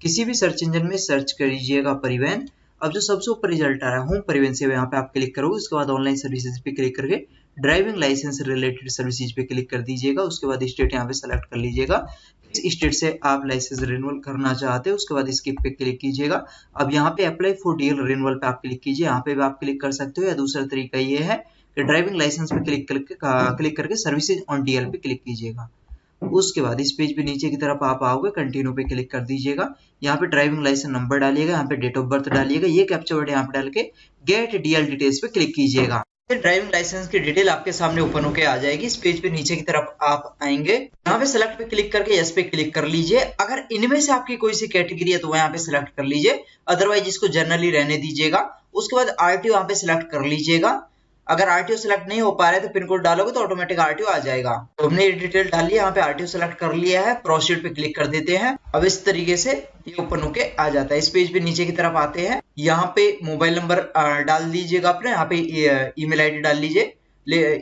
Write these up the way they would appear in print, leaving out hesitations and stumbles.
किसी भी search engine में सर्च करिएगा परिवहन। अब जो सबसे ऊपर रिजल्ट आ रहा है होम परिवहन सेवा, यहाँ पे आप क्लिक करोगे। उसके बाद ऑनलाइन सर्विसेज पे क्लिक करके ड्राइविंग लाइसेंस रिलेटेड सर्विसेज पे क्लिक कर दीजिएगा। उसके बाद स्टेट यहाँ पे सेलेक्ट कर लीजिएगा, किस स्टेट से आप लाइसेंस रिन्यूअल करना चाहते हैं। उसके बाद स्किप पे क्लिक कीजिएगा। अब यहाँ पे अप्लाई फॉर डीएल रिन्यूअल पे आप क्लिक कीजिए। यहाँ पे भी आप क्लिक कर सकते हो, या दूसरा तरीका ये है कि ड्राइविंग लाइसेंस पे क्लिक करके सर्विसेज ऑन डीएल पे क्लिक कीजिएगा। उसके बाद इस पेज पे नीचे की तरफ आप आओगे, कंटिन्यू पे क्लिक कर दीजिएगा। यहाँ पे ड्राइविंग लाइसेंस नंबर डालिएगा, यहाँ पे डेट ऑफ बर्थ डालिएगा, ये कैप्चा वर्ड यहाँ पे डाल के गेट डीएल डिटेल्स पे क्लिक कीजिएगा। ड्राइविंग लाइसेंस की डिटेल आपके सामने ओपन होकर आ जाएगी। इस पेज पे नीचे की तरफ आप आएंगे, यहाँ पे सेलेक्ट पे क्लिक करके यस पे क्लिक कर लीजिए। अगर इनमें से आपकी कोई सी कैटेगरी है तो वह यहाँ पे सिलेक्ट कर लीजिए, अदरवाइज इसको जनरली रहने दीजिएगा। उसके बाद आरटीओ यहाँ पे सिलेक्ट कर लीजिएगा। अगर आरटीओ सेलेक्ट नहीं हो पा रहा है तो पिन कोड डालोगे तो ऑटोमेटिक आरटीओ आ जाएगा। तो हमने ये डिटेल डाल लिया, यहाँ पे आरटीओ सेलेक्ट कर लिया है, प्रोसीड पे क्लिक कर देते हैं। अब इस तरीके से ये ओपन होके आ जाता है। इस पेज पे नीचे की तरफ आते हैं, यहाँ पे मोबाइल नंबर डाल दीजिएगा अपने, यहाँ पे ईमेल आईडी डाल लीजिए।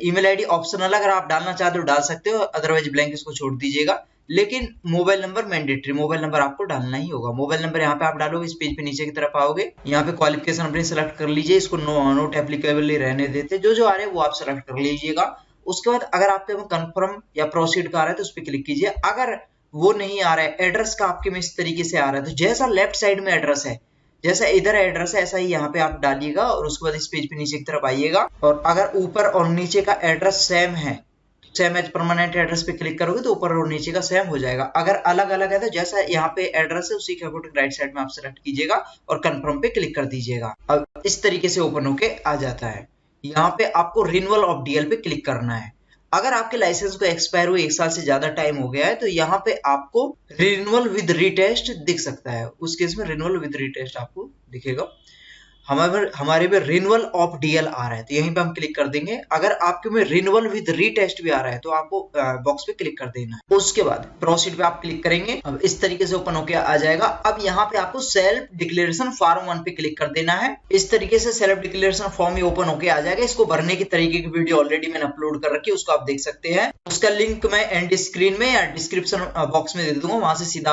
ईमेल आईडी ऑप्शनल, अगर आप डालना चाहते हो डाल सकते हो, अदरवाइज ब्लैंक इसको छोड़ दीजिएगा। लेकिन mobile number mandatory, mobile number आपको डालना ही होगा। मोबाइल नंबर यहाँ पे आप डालोगे, इस पेज पे नीचे की तरफ आओगे, यहाँ पे क्वालिफिकेशन अपनी सेलेक्ट कर लीजिए। इसको नोट एप्लीकेबल रहने देते, जो आ रहे हैं वो आप सेलेक्ट कर लीजिएगा। उसके बाद अगर आपके में कंफर्म या प्रोसीड का आ रहा है तो उस पर क्लिक कीजिए। अगर वो नहीं आ रहा है, एड्रेस का आपके में इस तरीके से आ रहा है, तो जैसा लेफ्ट साइड में एड्रेस है, जैसा इधर एड्रेस है, ऐसा ही यहाँ पे आप डालिएगा। और उसके बाद इस पेज पे नीचे की तरफ आइएगा, और अगर ऊपर और नीचे का एड्रेस सेम है, सेम एज परमानेंट एड्रेस पे क्लिक करोगे तो ऊपर और नीचे का सेम हो जाएगा। अगर अलग अलग है तो जैसा यहाँ पे एड्रेस है उसी के अकॉर्डिंग राइट साइड में आप सेलेक्ट कीजिएगा और कंफर्म पे क्लिक कर दीजिएगा। अब इस तरीके से ओपन होके आ जाता है। यहाँ पे आपको रिन्यूअल ऑफ डीएल पे क्लिक करना है। अगर आपके लाइसेंस को एक्सपायर हुए 1 साल से ज्यादा टाइम हो गया है तो यहाँ पे आपको रिन्यूअल विद रीटेस्ट दिख सकता है। उस केस में रिन्यूअल विद रीटेस्ट आपको दिखेगा। हमारे में रिन्यूअल ऑफ डीएल आ रहा है तो यहीं पे हम क्लिक कर देंगे। अगर आपके में रिन्यूअल विद रीटेस्ट भी आ रहा है तो आपको बॉक्स पे क्लिक कर देना है। उसके बाद प्रोसीड पे आप क्लिक करेंगे। अब इस तरीके से ओपन होकर आ जाएगा। अब यहाँ पे आपको सेल्फ डिक्लेरेशन फॉर्म 1 पे क्लिक कर देना है। इस तरीके से सेल्फ डिक्लेरेशन फॉर्म ही ओपन होकर आ जाएगा। इसको भरने की तरीके की वीडियो ऑलरेडी मैंने अपलोड कर रखी है, उसको आप देख सकते हैं। उसका लिंक मैं एंड स्क्रीन में या डिस्क्रिप्शन बॉक्स में दे दूंगा, वहां से सीधा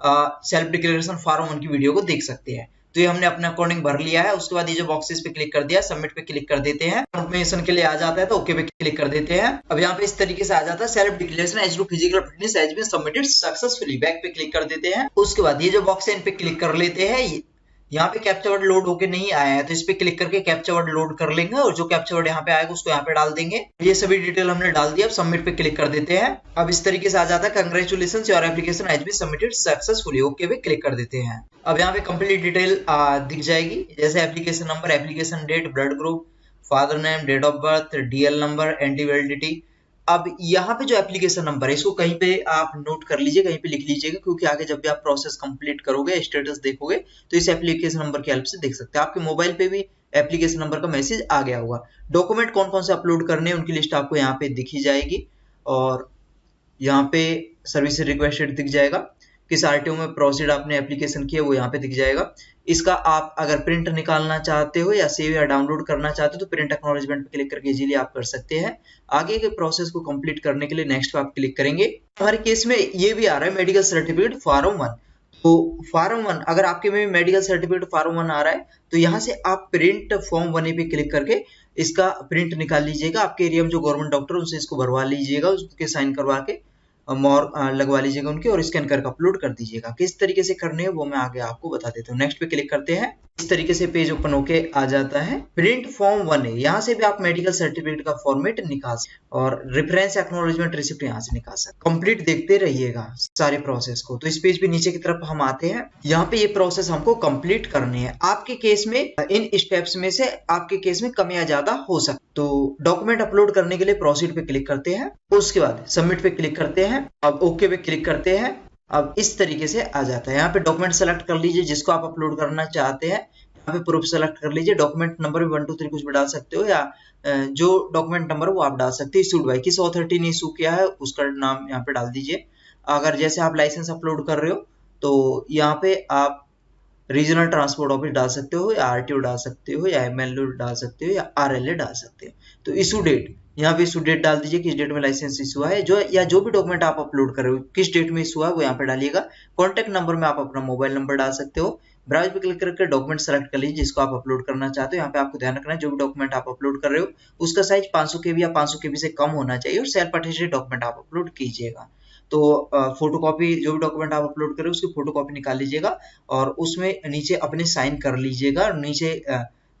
आप सेल्फ डिक्लेरेशन फॉर्म 1 की वीडियो को देख सकते हैं। तो ये हमने अपने अकॉर्डिंग भर लिया है। उसके बाद ये जो बॉक्सेस पे क्लिक कर दिया, सबमिट पे क्लिक कर देते हैं। कंफर्मेशन के लिए आ जाता है तो ओके पे क्लिक कर देते हैं। अब यहाँ पे इस तरीके से आ जाता है, self declaration as to physical fitness has been submitted successfully, back पे क्लिक कर देते हैं। उसके बाद ये जो बॉक्स है इन पे क्लिक कर लेते हैं। यहाँ पे कैप्चा वर्ड लोड होके नहीं आया है तो इस पे क्लिक करके कैप्चा वर्ड लोड कर लेंगे, और जो कैप्चा वर्ड यहाँ पे आएगा उसको यहाँ पे डाल देंगे। ये सभी डिटेल हमने डाल दिया। अब सबमिट पे क्लिक कर देते हैं। अब इस तरीके से आ जाता है, congratulations your application has been submitted successfully, okay पे क्लिक कर देते हैं। अब यहाँ पे कंप्लीट डिटेल दिख जाएगी, जैसे application number, application date, blood group, father name, date of birth, DL number, एंटी वैलिडिटी। अब यहाँ पे जो एप्लीकेशन नंबर है इसको कहीं पे आप नोट कर लीजिए, कहीं पे लिख लीजिएगा, क्योंकि आगे जब भी आप प्रोसेस कंप्लीट करोगे, स्टेटस देखोगे तो इस एप्लीकेशन नंबर की हेल्प से देख सकते हैं। आपके मोबाइल पे भी एप्लीकेशन नंबर का मैसेज आ गया होगा। डॉक्यूमेंट कौन कौन से अपलोड करने हैं उनकी लिस्ट आपको यहाँ पे दिखी जाएगी, और यहाँ पे सर्विस रिक्वेस्टेड दिख जाएगा, किस आरटीओ में प्रोसीड आपने एप्लीकेशन किया वो यहाँ पे दिख जाएगा। इसका आप अगर प्रिंट निकालना चाहते हो या सेव या डाउनलोड करना चाहते हो तो प्रिंट एक्नॉलेजमेंट पे क्लिक करके इजीली आप कर सकते हैं। आगे के प्रोसेस को कंप्लीट करने के लिए नेक्स्ट पे आप क्लिक करेंगे। हमारे केस में ये भी आ रहा है मेडिकल सर्टिफिकेट फॉर्म 1। तो फॉर्म 1 अगर आपके में मेडिकल सर्टिफिकेट फॉर्म 1 आ रहा है तो यहाँ से आप प्रिंट फॉर्म 1 पे क्लिक करके इसका प्रिंट निकाल लीजिएगा। आपके एरिया में जो गवर्नमेंट डॉक्टर उनसे इसको भरवा लीजिएगा, उसके साइन करवा के मोर लगवा लीजिएगा उनके, और स्कैन करके अपलोड कर दीजिएगा। किस तरीके से करने हैं वो मैं आगे आपको बता देता हूँ। नेक्स्ट पे क्लिक करते हैं। इस तरीके से पेज ओपन होके आ जाता है। प्रिंट फॉर्म 1 है, यहाँ से भी आप मेडिकल सर्टिफिकेट का फॉर्मेट निकाल सकते और रेफरेंस एक्नॉलेजमेंट रिसिप्ट यहाँ से निकाल सकते। कंप्लीट देखते रहिएगा सारे प्रोसेस को। तो इस पेज पे नीचे की तरफ हम आते हैं। यहाँ पे ये प्रोसेस हमको कंप्लीट करने हैं। आपके केस में इन स्टेप्स में से आपके केस में कम या ज्यादा हो सकता। तो डॉक्यूमेंट अपलोड करने के लिए प्रोसीड पे क्लिक करते हैं, उसके बाद सबमिट पे क्लिक करते हैं। अब ओके पे क्लिक करते हैं। अब इस तरीके से आ जाता है। यहाँ पे डॉक्यूमेंट सेलेक्ट कर लीजिए जिसको आप अपलोड करना चाहते हैं। यहाँ पे प्रूफ सेलेक्ट कर लीजिए। डॉक्यूमेंट नंबर भी 1 2 3 कुछ भी डाल सकते हो, या जो डॉक्यूमेंट नंबर वो आप डाल सकते हैं। इशूड बाय, किस अथॉरिटी ने इशू किया है उसका नाम यहाँ पे डाल दीजिए। अगर जैसे आप लाइसेंस अपलोड कर रहे हो तो यहाँ पे आप रीजनल ट्रांसपोर्ट ऑफिस डाल सकते हो, या आरटीओ डाल सकते हो, या एमएलओ डाल सकते हो, या आरएलए डाल सकते हो। तो इशू डेट यहाँ पे इशू डेट डाल दीजिए, किस डेट में लाइसेंस इशू है, जो भी डॉक्यूमेंट आप अपलोड कर रहे हो किस डेट में इशू है वो यहाँ पे डालिएगा। कॉन्टेक्ट नंबर में आप अपना मोबाइल नंबर डाल सकते हो। ब्राउज पे क्लिक करके डॉक्यूमेंट सेलेक्ट कर लीजिए जिसको आप अपलोड करना चाहते हो। यहाँ पे आपको ध्यान रखना है जो भी डॉक्यूमेंट आप अपलोड कर रहे हो उसका साइज 500 KB या 500 KB से कम होना चाहिए और सेल्फ अटेस्टेड डॉक्यूमेंट आप अपलोड कीजिएगा। तो फोटोकॉपी जो भी डॉक्यूमेंट आप अपलोड कर रहे हो उसकी फोटोकॉपी निकाल लीजिएगा और उसमें नीचे अपने साइन कर लीजिएगा और नीचे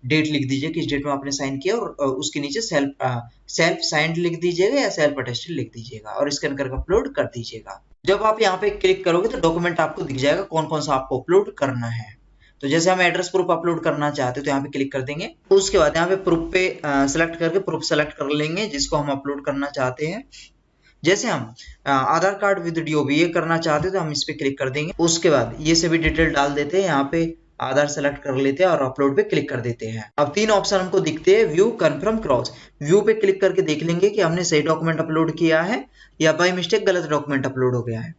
डेट लिख दीजिए किस डेट में आपने साइन किया और उसके नीचे सेल्फ साइंड लिख दीजिएगा या सेल्फ अटेस्टेड लिख दीजिएगा और स्कैन करके अपलोड कर दीजिएगा। जब आप यहाँ पे क्लिक करोगे तो डॉक्यूमेंट आपको दिख जाएगा कौन कौन सा आपको अपलोड करना है। तो जैसे हम एड्रेस प्रूफ अपलोड करना चाहते हैं तो यहाँ पे क्लिक कर देंगे। उसके बाद यहाँ पे प्रूफ पे सेलेक्ट करके प्रूफ सेलेक्ट कर लेंगे जिसको हम अपलोड करना चाहते हैं। जैसे हम आधार कार्ड विद डीओबी ये करना चाहते हैं तो हम इस पे क्लिक कर देंगे। उसके बाद ये सभी डिटेल डाल देते हैं, यहाँ पे आधार सेलेक्ट कर लेते हैं और अपलोड पे क्लिक कर देते हैं। अब 3 ऑप्शन हमको दिखते हैं, व्यू, कंफर्म, क्रॉस। व्यू पे क्लिक करके देख लेंगे कि हमने सही डॉक्यूमेंट अपलोड किया है या बाय मिस्टेक गलत डॉक्यूमेंट अपलोड हो गया है।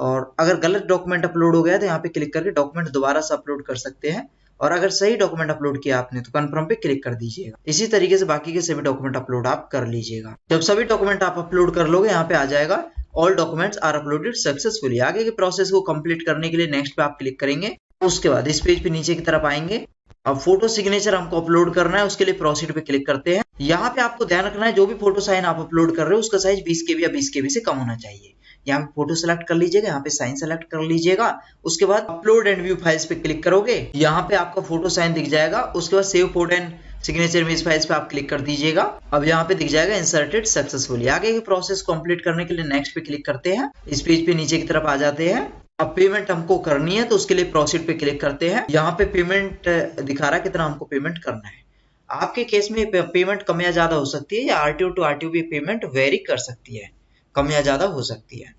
और अगर गलत डॉक्यूमेंट अपलोड हो गया तो यहाँ पे क्लिक करके डॉक्यूमेंट दोबारा से अपलोड कर सकते हैं और अगर सही डॉक्यूमेंट अपलोड किया आपने तो कंफर्म पे क्लिक कर दीजिएगा। इसी तरीके से बाकी के सभी डॉक्यूमेंट अपलोड आप कर लीजिएगा। जब सभी डॉक्यूमेंट आप अपलोड कर लोगे यहाँ पे आ जाएगा all documents are uploaded successfully. आगे के प्रोसेस को कंप्लीट करने के लिए नेक्स्ट पे आप क्लिक करेंगे। उसके बाद इस पेज पे नीचे की तरफ आएंगे। अब फोटो सिग्नेचर हमको अपलोड करना है, उसके लिए प्रोसीड पे क्लिक करते हैं। यहाँ पे आपको ध्यान रखना है जो भी फोटो साइन आप अपलोड कर रहे हो उसका साइज 20 KB या 20 KB से कम होना चाहिए। यहाँ पे फोटो सेलेक्ट कर लीजिएगा, यहाँ पे साइन सेलेक्ट कर लीजिएगा। उसके बाद अपलोड एंड व्यू फाइल्स पे क्लिक करोगे, यहाँ पे आपका फोटो साइन दिख जाएगा। उसके बाद save photo and signature image files पे आप क्लिक कर दीजिएगा। अब यहाँ पे दिख जाएगा इंसर्टेड सक्सेसफुली। आगे के प्रोसेस कंप्लीट करने के लिए नेक्स्ट पे क्लिक करते हैं। इस पेज पे नीचे की तरफ आ जाते हैं। अब पेमेंट हमको करनी है तो उसके लिए प्रोसीड पे क्लिक करते हैं। यहाँ पे पेमेंट दिखा रहा है कितना हमको पेमेंट करना है। आपके केस में पेमेंट कम या ज्यादा हो सकती है या आरटीओ टू आरटीओ भी पेमेंट वेरी कर सकती है, कम या ज्यादा हो सकती है।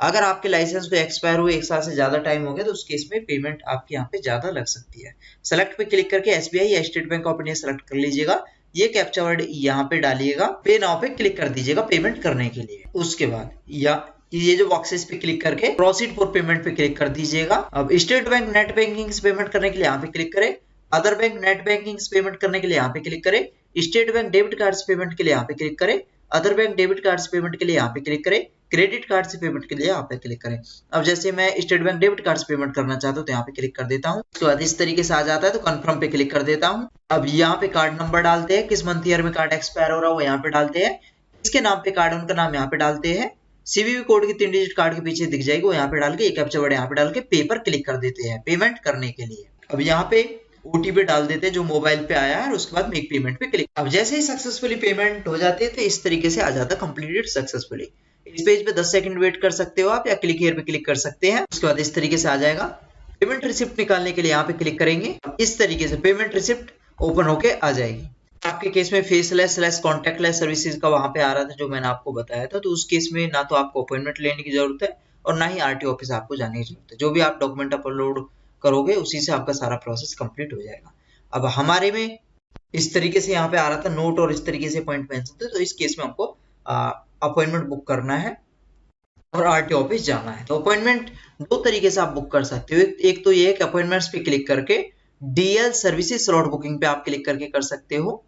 अगर आपके लाइसेंस को एक्सपायर हुए 1 साल से ज्यादा टाइम हो गया तो उस केस में पेमेंट आपके यहाँ पे ज्यादा लग सकती है। सेलेक्ट पे क्लिक करके एसबीआई या state bank of India select कर लीजिएगा। ये कैप्चा वर्ड यहाँ पे डालिएगा, पे नाउ पे क्लिक कर दीजिएगा पेमेंट करने के लिए। उसके बाद ये जो बॉक्सेस पे क्लिक करके प्रोसीड फॉर पेमेंट पे क्लिक कर दीजिएगा। अब स्टेट बैंक नेट बैंकिंग से पेमेंट करने के लिए यहाँ पे क्लिक करें। अदर बैंक नेट बैंकिंग से पेमेंट करने के लिए यहाँ पे क्लिक करें। स्टेट बैंक डेबिट कार्ड से पेमेंट के लिए यहाँ पे क्लिक करें। अदर बैंक डेबिट कार्ड से पेमेंट के लिए यहाँ पे क्लिक करें। क्रेडिट कार्ड से पेमेंट के लिए यहाँ पे क्लिक करें। अब जैसे मैं स्टेट बैंक डेबिट कार्ड से पेमेंट करना चाहता हूँ तो यहाँ पे क्लिक कर देता हूँ। उसके बाद इस तरीके से आ जाता है तो कंफर्म पे क्लिक कर देता हूँ। अब यहाँ पे कार्ड नंबर डालते हैं, किस मंथ ईयर में कार्ड एक्सपायर हो रहा है वो यहाँ पे डालते हैं। किसके नाम पे कार्ड उनका नाम यहाँ पे डालते हैं। सीवीवी कोड की 3 डिजिट कार्ड के पीछे दिख जाएगी वो यहाँ पे डाल के एक कैप्चा वर्ड यहाँ पे डाल के पे पर क्लिक कर देते हैं पेमेंट करने के लिए। अब यहाँ पे ओटीपी डाल देते हैं जो मोबाइल पे आया है और उसके बाद मेक पेमेंट पे क्लिक। अब जैसे ही सक्सेसफुली पेमेंट हो जाती है तो इस तरीके से आ जाता है कंप्लीटेड सक्सेसफुली। इस पेज पे 10 सेकंड वेट कर सकते हो आप या क्लिक हियर पे क्लिक कर सकते हैं। उसके बाद इस तरीके से आ जाएगा। पेमेंट रिसिप्ट निकालने के लिए यहाँ पे क्लिक करेंगे। इस तरीके से पेमेंट रिसिप्ट ओपन होके आ जाएगी। आपके केस में फेसलेस कॉन्टेक्टलेस सर्विसेज का वहां पे आ रहा था जो मैंने आपको बताया था, तो उस केस में ना तो आपको अपॉइंटमेंट लेने की जरूरत है और ना ही आरटीओ ऑफिस आपको जाने की जरूरत है। जो भी आप डॉक्यूमेंट अपलोड करोगे उसी से आपका सारा प्रोसेस कंप्लीट हो जाएगा। अब हमारे में इस तरीके से यहाँ पे आ रहा था नोट और इस तरीके से अपॉइंटमेंट थे, तो इस केस में हमको अपॉइंटमेंट बुक करना है और आरटीओ ऑफिस जाना है। तो अपॉइंटमेंट 2 तरीके से आप बुक कर सकते हो। एक तो ये है कि अपॉइंटमेंट्स पे क्लिक करके डीएल सर्विसेज स्लॉट बुकिंग पे आप क्लिक करके कर सकते हो,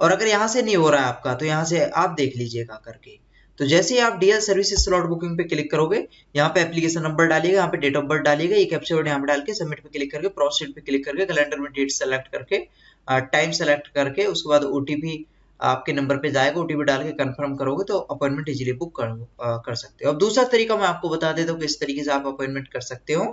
और अगर यहाँ से नहीं हो रहा है आपका तो यहाँ से आप देख लीजिएगा करके। तो जैसे ही आप डीएल सर्विसेज स्लॉट बुकिंग पे क्लिक करोगे यहाँ पे एप्लीकेशन नंबर डालिएगा, यहाँ पे डेट ऑफ बर्थ डालिएगा, ये कैप्चा वर्ड यहाँ पे डाल के सबमिट पे क्लिक करके प्रोसीड पे क्लिक करके कैलेंडर में डेट सेलेक्ट करके टाइम सेलेक्ट करके उसके बाद ओटीपी आपके नंबर पे जाएगा, ओटीपी डाल के कंफर्म करोगे तो अपॉइंटमेंट इजीली बुक कर सकते हो। अब दूसरा तरीका मैं आपको बता देता हूँ कि इस तरीके से आप अपॉइंटमेंट कर सकते हो।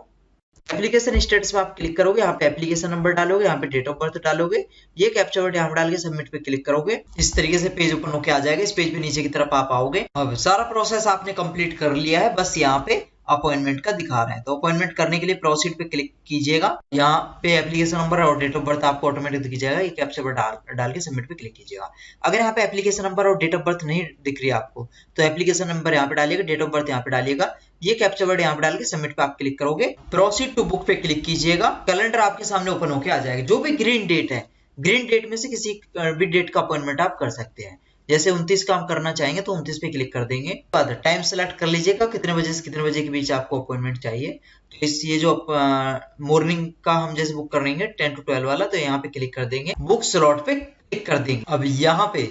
एप्लीकेशन स्टेटस में आप क्लिक करोगे, यहाँ पे एप्लीकेशन नंबर डालोगे, यहाँ पे डेट ऑफ बर्थ डालोगे, ये कैप्चा वर्ड यहाँ डाल के सबमिट पे क्लिक करोगे। इस तरीके से पेज ओपन होके आ जाएगा। इस पेज पे नीचे की तरफ आप आओगे। अब सारा प्रोसेस आपने कंप्लीट कर लिया है, बस यहाँ पे अपॉइंटमेंट का दिखा रहा है। तो अपॉइंटमेंट करने के लिए प्रोसीड पे क्लिक कीजिएगा। यहाँ पे एप्लीकेशन नंबर और डेट ऑफ बर्थ आपको ऑटोमेटिक दिख जाएगा, ये कैप्चा वर्ड डाल के सबमिट पे क्लिक कीजिएगा। अगर यहाँ पे एप्लीकेशन नंबर और डेट ऑफ बर्थ नहीं दिख रही है आपको तो एप्लीकेशन नंबर यहाँ पे डालिएगा, डेट ऑफ बर्थ यहाँ पे डालिएगा, ये कैप्चा वर्ड यहाँ पे डाल के सबमिट पे आप क्लिक करोगे। प्रोसीड टू बुक पे क्लिक कीजिएगा। कैलेंडर आपके सामने ओपन होके आ जाएगा। जो भी ग्रीन डेट है, ग्रीन डेट में से किसी भी डेट का अपॉइंटमेंट आप कर सकते हैं। जैसे 29 का हम करना चाहेंगे तो 29 पे क्लिक कर देंगे। बाद टाइम सेलेक्ट कर लीजिएगा कितने बजे से कितने बजे के बीच आपको अपॉइंटमेंट चाहिए। तो ये जो मॉर्निंग का हम जैसे बुक करेंगे 10 to 12 वाला, तो यहाँ पे क्लिक कर देंगे, बुक स्लॉट पे क्लिक कर देंगे। अब यहाँ पे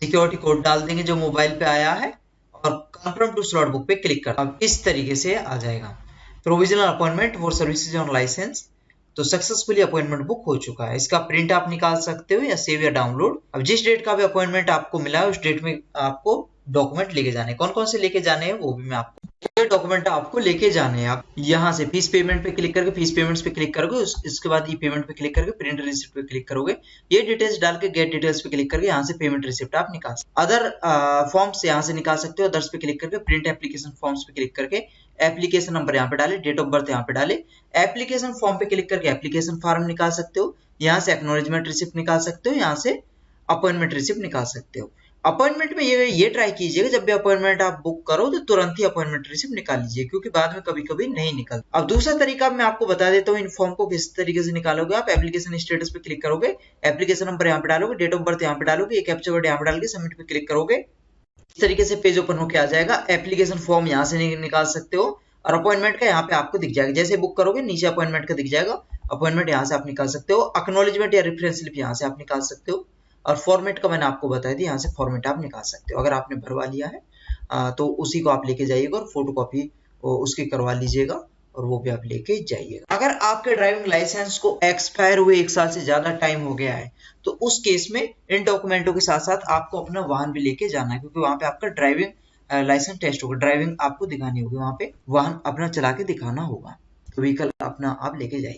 सिक्योरिटी कोड डाल देंगे जो मोबाइल पे आया है और कंफर्म टू स्लॉट बुक पे क्लिक कर, अब इस तरीके से आ जाएगा provisional appointment for services on licence. तो सक्सेसफुली अपॉइंटमेंट बुक हो चुका है। इसका प्रिंट आप निकाल सकते हो या सेव या डाउनलोड। अब जिस डेट का भी अपॉइंटमेंट आपको मिला है उस डेट में आपको डॉक्यूमेंट लेके जाने, कौन कौन से लेके जाने हैं वो भी मैं आपको, ये डॉक्यूमेंट आपको लेके जाने हैं। आप यहाँ से फीस पेमेंट पे क्लिक करके फीस पेमेंट्स पे क्लिक करोगे, इसके बाद ई पेमेंट पे क्लिक करके प्रिंट रिसिप्ट पे क्लिक करोगे, ये डिटेल्स डाल के गेट डिटेल्स पे क्लिक करके यहाँ से पेमेंट रिसिप्ट आप निकाल सकते हो। अदर फॉर्म्स यहाँ से निकाल सकते हो, अदर्स पे क्लिक करके प्रिंट एप्लीकेशन फॉर्म्स पे क्लिक करके एप्लीकेशन नंबर यहाँ पे डाले, डेट ऑफ बर्थ यहाँ पे डाले, एप्लीकेशन फॉर्म पे क्लिक करके एप्लीकेशन फॉर्म निकाल सकते हो, यहाँ से एक्नॉलेजमेंट रिसिप्ट निकाल सकते हो, यहाँ से अपॉइंटमेंट रिसिप्ट निकाल सकते हो। अपॉइंटमेंट में ये ट्राई कीजिएगा जब भी अपॉइंटमेंट आप बुक करो तो तुरंत ही अपॉइंटमेंट रिसिप्ट निकाल लीजिए, क्योंकि बाद में कभी कभी नहीं निकलता। अब दूसरा तरीका मैं आपको बता देता हूँ इन फॉर्म को किस तरीके से निकालोगे। आप एप्लीकेशन स्टेटस पे क्लिक करोगे, एप्लीकेशन नंबर यहाँ पे डालोगे, डेट ऑफ बर्थ यहाँ पे डालोगे, एक कैप्चा वर्ड यहाँ पे डाल के सबमिट पे क्लिक करोगे, इस तरीके से पेज ओपन होकर आ जाएगा। एप्लीकेशन फॉर्म यहाँ से निकाल सकते हो और अपॉइंटमेंट का यहाँ पे आपको दिख जाएगा, जैसे बुक करोगे नीचे अपॉइंटमेंट का दिख जाएगा, अपॉइंटमेंट यहाँ से आप निकाल सकते हो। एक्नॉलेजमेंट या रेफरेंस स्लिप यहाँ से आप निकाल सकते हो और फॉर्मेट का मैंने आपको बताया था, यहाँ से फॉर्मेट आप निकाल सकते हो। अगर आपने भरवा लिया है तो उसी को आप लेके जाइएगा और फोटो कॉपी उसकी करवा लीजिएगा और वो भी आप लेके जाइएगा। अगर आपके ड्राइविंग लाइसेंस को एक्सपायर हुए 1 साल से ज्यादा टाइम हो गया है तो उस केस में इन डॉक्यूमेंटों के साथ साथ आपको अपना वाहन भी लेके जाना है, क्योंकि वहां पे आपका ड्राइविंग लाइसेंस टेस्ट होगा, ड्राइविंग आपको दिखानी होगी, वहां पे वाहन अपना चला के दिखाना होगा, तो व्हीकल अपना आप लेके जाइए।